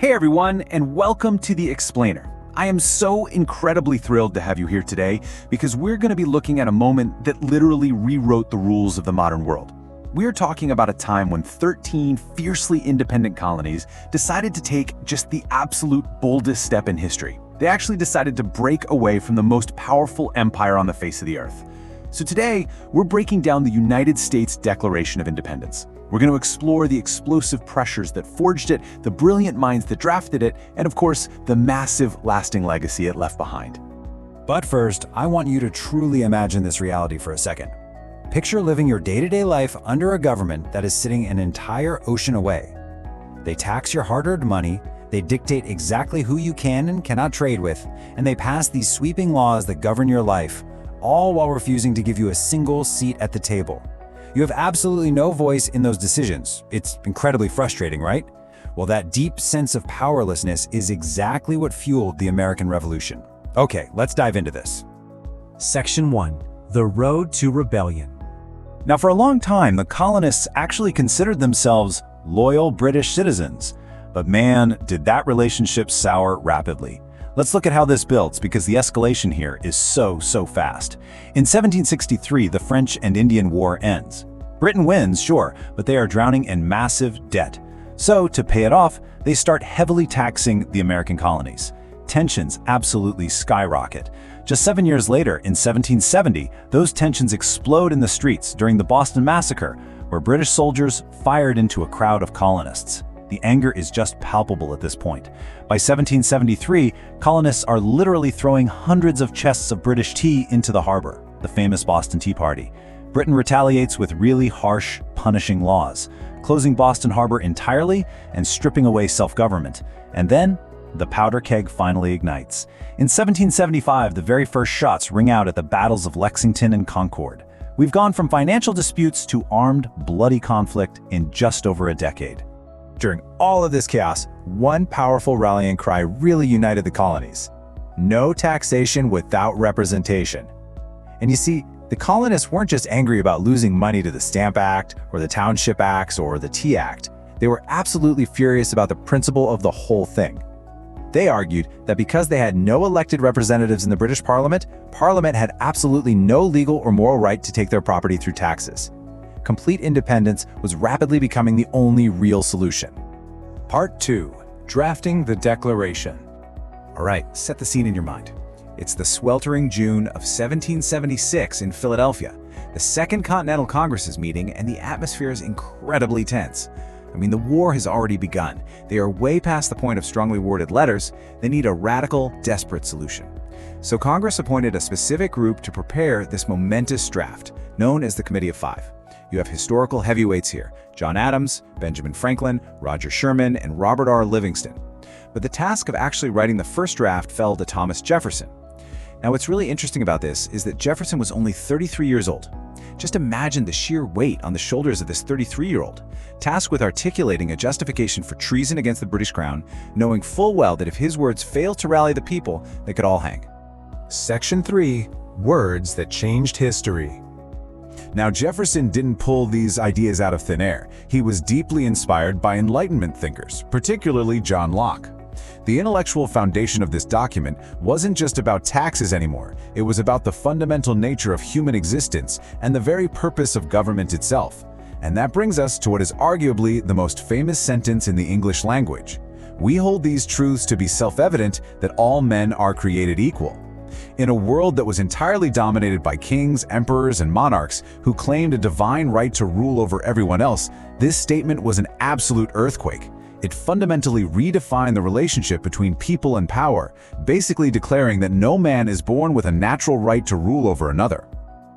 Hey everyone, and welcome to The Explainer. I am so incredibly thrilled to have you here today because we're going to be looking at a moment that literally rewrote the rules of the modern world. We are talking about a time when 13 fiercely independent colonies decided to take just the absolute boldest step in history. They actually decided to break away from the most powerful empire on the face of the earth. So today, we're breaking down the United States Declaration of Independence. We're going to explore the explosive pressures that forged it, the brilliant minds that drafted it, and of course, the massive lasting legacy it left behind. But first, I want you to truly imagine this reality for a second. Picture living your day-to-day life under a government that is sitting an entire ocean away. They tax your hard-earned money, they dictate exactly who you can and cannot trade with, and they pass these sweeping laws that govern your life, all while refusing to give you a single seat at the table. You have absolutely no voice in those decisions. It's incredibly frustrating, right? Well, that deep sense of powerlessness is exactly what fueled the American Revolution. Okay, let's dive into this. Section 1. The Road to Rebellion. Now, for a long time, the colonists actually considered themselves loyal British citizens. But man, did that relationship sour rapidly. Let's look at how this builds because the escalation here is so fast. In 1763, the French and Indian War ends. Britain wins, sure, but they are drowning in massive debt. So, to pay it off, they start heavily taxing the American colonies. Tensions absolutely skyrocket. Just 7 years later, in 1770, those tensions explode in the streets during the Boston Massacre, where British soldiers fired into a crowd of colonists. The anger is just palpable at this point. By 1773, colonists are literally throwing hundreds of chests of British tea into the harbor, the famous Boston Tea Party. Britain retaliates with really harsh, punishing laws, closing Boston Harbor entirely and stripping away self-government. And then, the powder keg finally ignites. In 1775, the very first shots ring out at the battles of Lexington and Concord. We've gone from financial disputes to armed, bloody conflict in just over a decade. During all of this chaos, one powerful rallying cry really united the colonies: no taxation without representation. And you see, the colonists weren't just angry about losing money to the Stamp Act or the Township Acts or the Tea Act. They were absolutely furious about the principle of the whole thing. They argued that because they had no elected representatives in the British Parliament, Parliament had absolutely no legal or moral right to take their property through taxes. Complete independence was rapidly becoming the only real solution. Part 2. Drafting the Declaration. All right, set the scene in your mind. It's the sweltering June of 1776 in Philadelphia. The Second Continental Congress is meeting, and the atmosphere is incredibly tense. I mean, the war has already begun. They are way past the point of strongly worded letters. They need a radical, desperate solution. So Congress appointed a specific group to prepare this momentous draft, known as the Committee of Five. You have historical heavyweights here: John Adams, Benjamin Franklin, Roger Sherman, and Robert R. Livingston. But the task of actually writing the first draft fell to Thomas Jefferson. Now, what's really interesting about this is that Jefferson was only 33 years old. Just imagine the sheer weight on the shoulders of this 33-year-old, tasked with articulating a justification for treason against the British Crown, knowing full well that if his words failed to rally the people, they could all hang. Section 3. Words that changed history. Now, Jefferson didn't pull these ideas out of thin air. He was deeply inspired by Enlightenment thinkers, particularly John Locke. The intellectual foundation of this document wasn't just about taxes anymore. It was about the fundamental nature of human existence and the very purpose of government itself. And that brings us to what is arguably the most famous sentence in the English language. We hold these truths to be self-evident that all men are created equal. In a world that was entirely dominated by kings, emperors, and monarchs who claimed a divine right to rule over everyone else, this statement was an absolute earthquake. It fundamentally redefined the relationship between people and power, basically declaring that no man is born with a natural right to rule over another.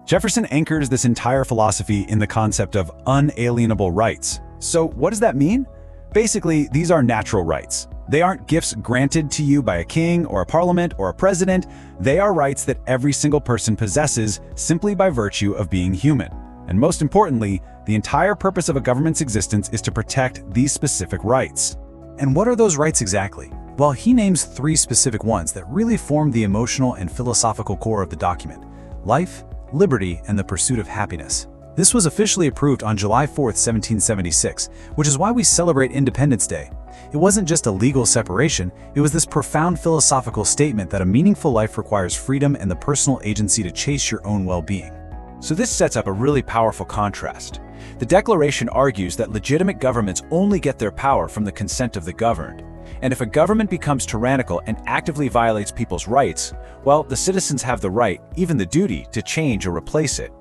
Jefferson anchors this entire philosophy in the concept of unalienable rights. So what does that mean? Basically, these are natural rights. They aren't gifts granted to you by a king or a parliament or a president. They are rights that every single person possesses simply by virtue of being human. And most importantly, the entire purpose of a government's existence is to protect these specific rights. And what are those rights exactly? Well, he names 3 specific ones that really form the emotional and philosophical core of the document: life, liberty, and the pursuit of happiness. This was officially approved on July 4, 1776, which is why we celebrate Independence Day. It wasn't just a legal separation, it was this profound philosophical statement that a meaningful life requires freedom and the personal agency to chase your own well-being. So this sets up a really powerful contrast. The Declaration argues that legitimate governments only get their power from the consent of the governed. And if a government becomes tyrannical and actively violates people's rights, well, the citizens have the right, even the duty, to change or replace it.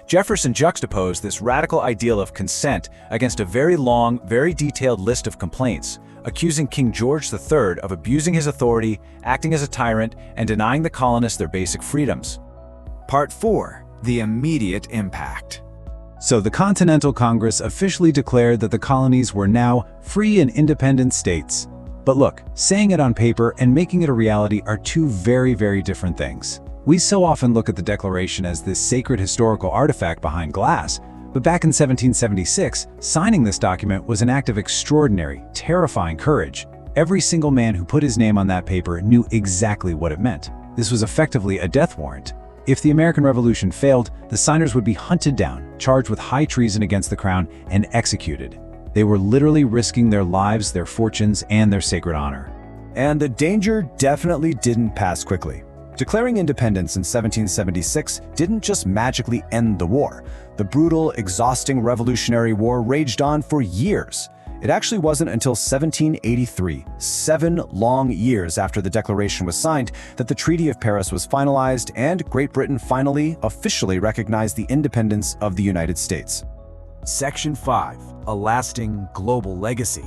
Jefferson juxtaposed this radical ideal of consent against a very long, very detailed list of complaints, accusing King George III of abusing his authority, acting as a tyrant, and denying the colonists their basic freedoms. Part 4. The immediate impact. So the Continental Congress officially declared that the colonies were now free and independent states. But look, saying it on paper and making it a reality are two very, very different things. We so often look at the Declaration as this sacred historical artifact behind glass, but back in 1776, signing this document was an act of extraordinary, terrifying courage. Every single man who put his name on that paper knew exactly what it meant. This was effectively a death warrant. If the American Revolution failed, the signers would be hunted down, charged with high treason against the crown, and executed. They were literally risking their lives, their fortunes, and their sacred honor. And the danger definitely didn't pass quickly. Declaring independence in 1776 didn't just magically end the war. The brutal, exhausting Revolutionary War raged on for years. It actually wasn't until 1783, 7 long years after the Declaration was signed, that the Treaty of Paris was finalized and Great Britain finally officially recognized the independence of the United States. Section 5. A lasting global legacy.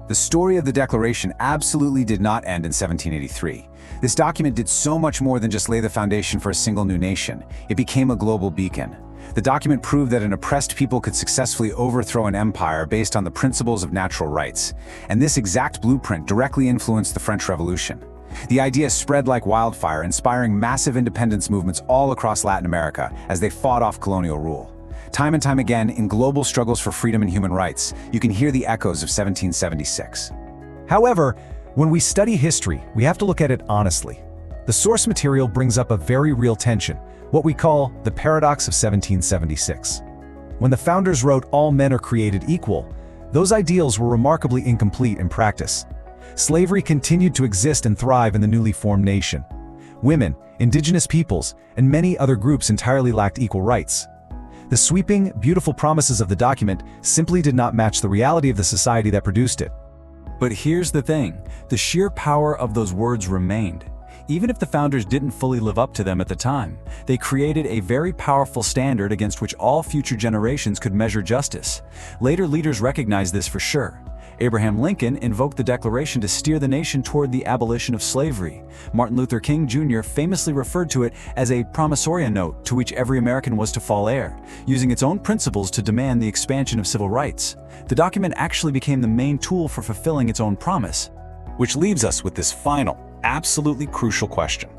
The story of the Declaration absolutely did not end in 1783. This document did so much more than just lay the foundation for a single new nation. It became a global beacon. The document proved that an oppressed people could successfully overthrow an empire based on the principles of natural rights. And this exact blueprint directly influenced the French Revolution. The idea spread like wildfire, inspiring massive independence movements all across Latin America as they fought off colonial rule. Time and time again, in global struggles for freedom and human rights, you can hear the echoes of 1776. However, when we study history, we have to look at it honestly. The source material brings up a very real tension, what we call the paradox of 1776. When the founders wrote all men are created equal, those ideals were remarkably incomplete in practice. Slavery continued to exist and thrive in the newly formed nation. Women, indigenous peoples, and many other groups entirely lacked equal rights. The sweeping, beautiful promises of the document simply did not match the reality of the society that produced it. But here's the thing, the sheer power of those words remained. Even if the founders didn't fully live up to them at the time, they created a very powerful standard against which all future generations could measure justice. Later leaders recognized this for sure. Abraham Lincoln invoked the Declaration to steer the nation toward the abolition of slavery. Martin Luther King Jr. famously referred to it as a promissory note to which every American was to fall heir, using its own principles to demand the expansion of civil rights. The document actually became the main tool for fulfilling its own promise. Which leaves us with this final, absolutely crucial question.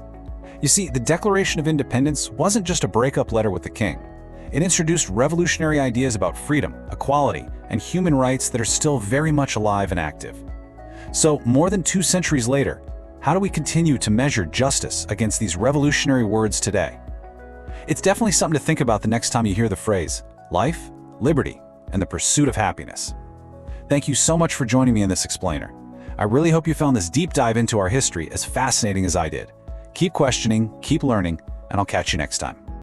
You see, the Declaration of Independence wasn't just a breakup letter with the king. It introduced revolutionary ideas about freedom, equality, and human rights that are still very much alive and active. So, more than 2 centuries later, how do we continue to measure justice against these revolutionary words today? It's definitely something to think about the next time you hear the phrase, life, liberty, and the pursuit of happiness. Thank you so much for joining me in this explainer. I really hope you found this deep dive into our history as fascinating as I did. Keep questioning, keep learning, and I'll catch you next time.